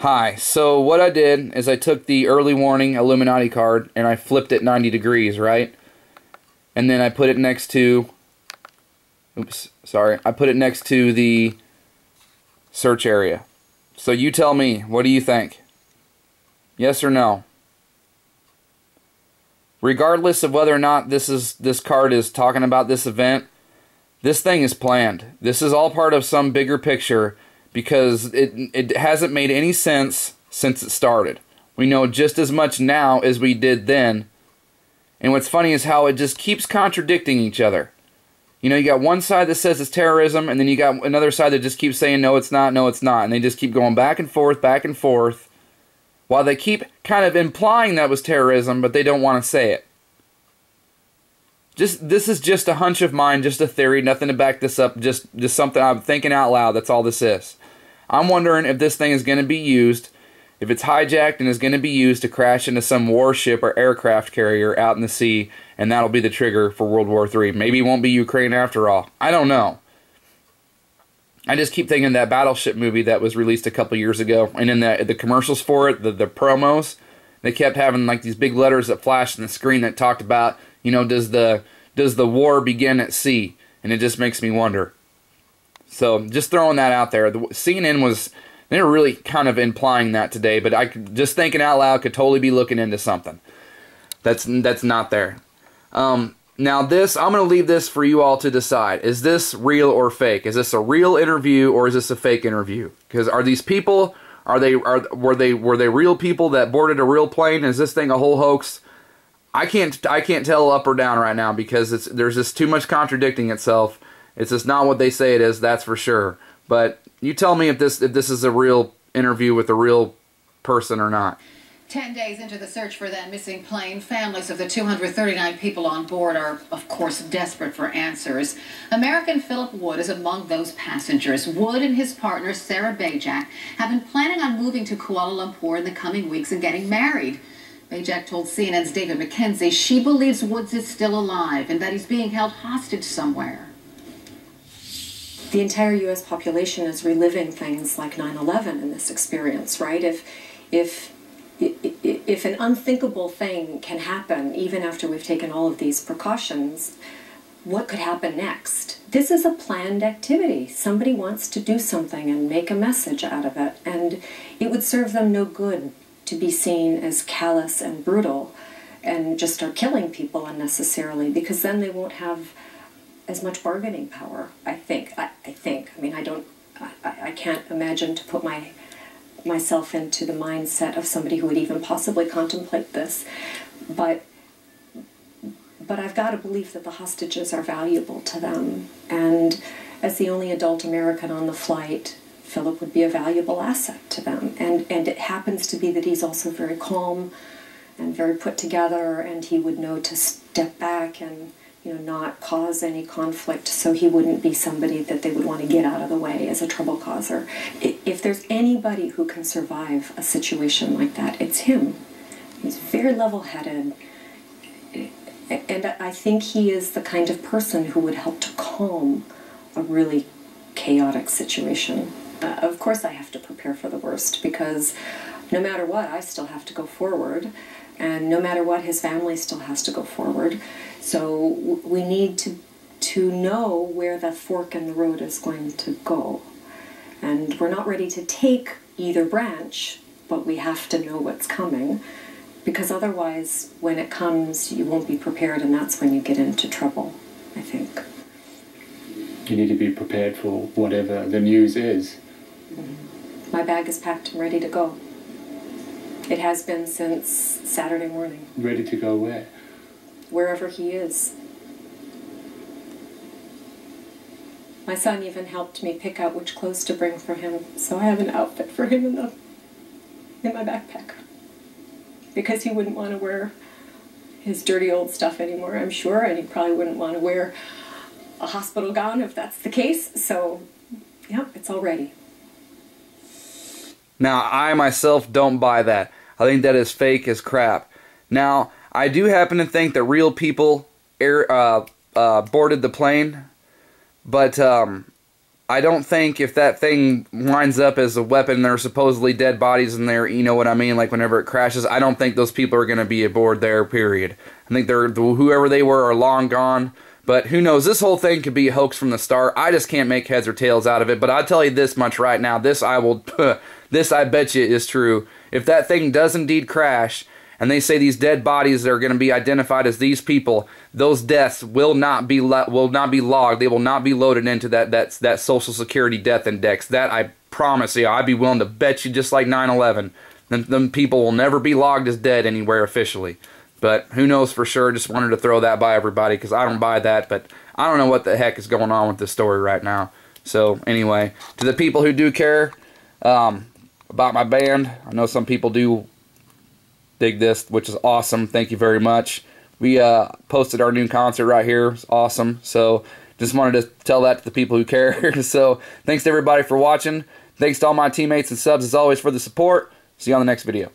Hi, so what I did is I took the early warning Illuminati card and I flipped it 90 degrees, right? And then I put it next to, I put it next to the search area. So you tell me, what do you think? Yes or no? Regardless of whether or not this card is talking about this event, this thing is planned. This is all part of some bigger picture, because it hasn't made any sense since it started. We know just as much now as we did then. And what's funny is how it just keeps contradicting each other. You know, you got one side that says it's terrorism, and then you got another side that just keeps saying, no, it's not, no, it's not. And they just keep going back and forth, while they keep kind of implying that was terrorism, but they don't want to say it. This is just a hunch of mine, just a theory, nothing to back this up, just something I'm thinking out loud, that's all this is. I'm wondering if this thing is going to be used, if it's hijacked and is going to be used to crash into some warship or aircraft carrier out in the sea, and that'll be the trigger for World War III. Maybe it won't be Ukraine after all. I don't know. I just keep thinking of that Battleship movie that was released a couple years ago, and in the commercials for it, the promos, they kept having like these big letters that flashed on the screen that talked about, you know, does the war begin at sea? And it just makes me wonder. So just throwing that out there. CNN they were really kind of implying that today, but just thinking out loud, could totally be looking into something that's not there. Now this, I'm going to leave this for you all to decide. Is this real or fake? Is this a real interview or is this a fake interview? Because are these people, were they real people that boarded a real plane? Is this thing a whole hoax? I can't tell up or down right now, because there's just too much contradicting itself. It's just not what they say it is, that's for sure. But you tell me if this is a real interview with a real person or not. 10 days into the search for that missing plane, families of the 239 people on board are, of course, desperate for answers. American Philip Wood is among those passengers. Wood and his partner, Sarah Bajak, have been planning on moving to Kuala Lumpur in the coming weeks and getting married. Bajak told CNN's David McKenzie she believes Woods is still alive and that he's being held hostage somewhere. The entire U.S. population is reliving things like 9/11 in this experience, right? If an unthinkable thing can happen even after we've taken all of these precautions, what could happen next? This is a planned activity. Somebody wants to do something and make a message out of it, and it would serve them no good to be seen as callous and brutal and just start killing people unnecessarily, because then they won't have as much bargaining power, I think. I mean, I can't imagine to put myself into the mindset of somebody who would even possibly contemplate this, but I've got to believe that the hostages are valuable to them, and as the only adult American on the flight, Philip would be a valuable asset to them, and it happens to be that he's also very calm and very put together, and he would know to step back and, you know, not cause any conflict, so he wouldn't be somebody that they would want to get out of the way as a trouble causer. If there's anybody who can survive a situation like that, it's him. He's very level-headed, and I think he is the kind of person who would help to calm a really chaotic situation. Of course I have to prepare for the worst, because no matter what, I still have to go forward, and no matter what, his family still has to go forward. So we need to know where that fork in the road is going to go. And we're not ready to take either branch, but we have to know what's coming, because otherwise, when it comes, you won't be prepared, and that's when you get into trouble, I think. You need to be prepared for whatever the news is. Mm-hmm. My bag is packed and ready to go. It has been since Saturday morning. Ready to go where? Wherever he is. My son even helped me pick out which clothes to bring for him, so I have an outfit for him in my backpack. Because he wouldn't want to wear his dirty old stuff anymore, I'm sure, and he probably wouldn't want to wear a hospital gown if that's the case, so, yeah, it's all ready. Now, I myself don't buy that. I think that is fake as crap. Now, I do happen to think that real people boarded the plane, but I I don't think if that thing winds up as a weapon, there are supposedly dead bodies in there, you know what I mean, like whenever it crashes, I don't think those people are going to be aboard there, period. I think whoever they were are long gone. But who knows? This whole thing could be a hoax from the start. I just can't make heads or tails out of it. But I'll tell you this much right now. This I bet you is true. If that thing does indeed crash, and they say these dead bodies are going to be identified as these people, those deaths will not be logged. They will not be loaded into that Social Security death index. That I promise you. I'd be willing to bet you, just like 9/11, them people will never be logged as dead anywhere officially. But who knows for sure. Just wanted to throw that by everybody because I don't buy that. But I don't know what the heck is going on with this story right now. So anyway, to the people who do care about my band, I know some people do dig this, which is awesome. Thank you very much. We posted our new concert right here. It's awesome. So just wanted to tell that to the people who care. So thanks to everybody for watching. Thanks to all my teammates and subs as always for the support. See you on the next video.